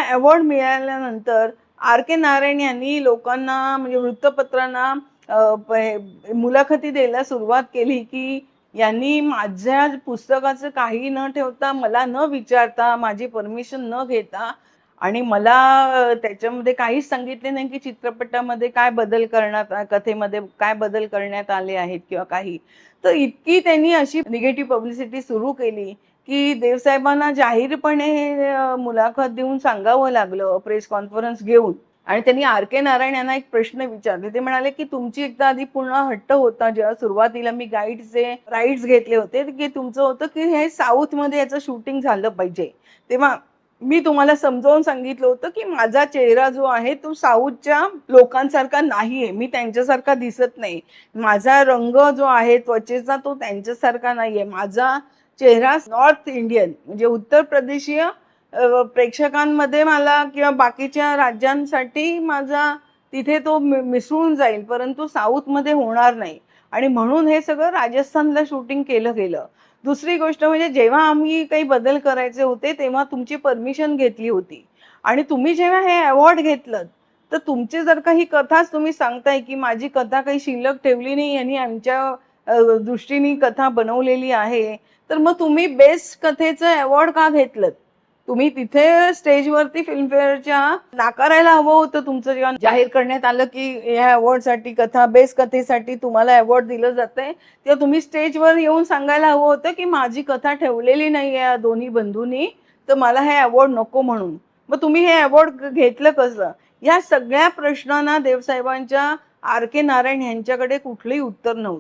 Award मिळाल्यानंतर R के नारायण यांनी लोकांना म्हणजे वृत्तपत्रांना मुलाखती द्यायला सुरुवात केली की यांनी माझ्या पुस्तकाचं काही न ठेवता, मला न विचारता, माझी परमिशन न घेता आणि मला त्याच्यामध्ये काहीच सांगितले नाही की चित्रपटामध्ये काय बदल करण्यात, कथेमध्ये काय बदल करण्यात आले आहेत किंवा काही. तर इतकी त्यांनी अशी निगेटिव्ह पब्लिसिटी सुरू केली की देवसाहेबांना जाहीरपणे मुलाखत देऊन सांगावं लागलं, प्रेस कॉन्फरन्स घेऊन. आणि त्यांनी आर के नारायण यांना एक प्रश्न विचारले. ते म्हणाले की तुमची एकदा आधी पूर्ण हट्ट होता, जेव्हा सुरुवातीला मी गाईडचे राईट्स घेतले होते, की तुमचं होतं की हे साऊथमध्ये याचं शूटिंग झालं पाहिजे. तेव्हा मी तुम्हाला समजावून सांगितलं होतं की माझा चेहरा जो आहे तो साऊथच्या लोकांसारखा नाहीये, मी त्यांच्यासारखा दिसत नाही. माझा रंग जो आहे त्वचेचा तो त्यांच्यासारखा नाहीये. माझा चेहरा नॉर्थ इंडियन म्हणजे उत्तर प्रदेशीय प्रेक्षकांमध्ये मला किंवा बाकीच्या राज्यांसाठी माझा तिथे तो मिसळून जाईल, परंतु साऊथमध्ये होणार नाही. आणि म्हणून हे सगळं राजस्थानला शूटिंग केलं गेलं. दुसरी गोष्ट म्हणजे जेव्हा आम्ही काही बदल करायचे होते, तेव्हा तुमची परमिशन घेतली होती. आणि तुम्ही जेव्हा हे अवॉर्ड घेतलंत, तर तुमची जर का ही कथाच तुम्ही सांगताय, की माझी कथा काही शिल्लक ठेवली नाही, यांनी आमच्या दृष्टीने कथा बनवलेली आहे, तर मग तुम्ही बेस्ट कथेचं अवॉर्ड का घेतलंत? तुम्ही तिथे स्टेजवरती फिल्मफेअरच्या नाकारायला हवं होतं. तुमचं जेव्हा जाहीर करण्यात आलं की या अवॉर्डसाठी, बेस्ट कथेसाठी तुम्हाला अवॉर्ड दिलं जातंय, तेव्हा तुम्ही स्टेजवर येऊन सांगायला हवं होतं की माझी कथा ठेवलेली नाही या दोन्ही बंधूंनी, तर मला हे अवॉर्ड नको म्हणून. मग तुम्ही हे अवॉर्ड घेतलं कसं? या सगळ्या प्रश्नांना देवसाहेबांच्या आर के नारायण यांच्याकडे कुठलंही उत्तर नव्हतं.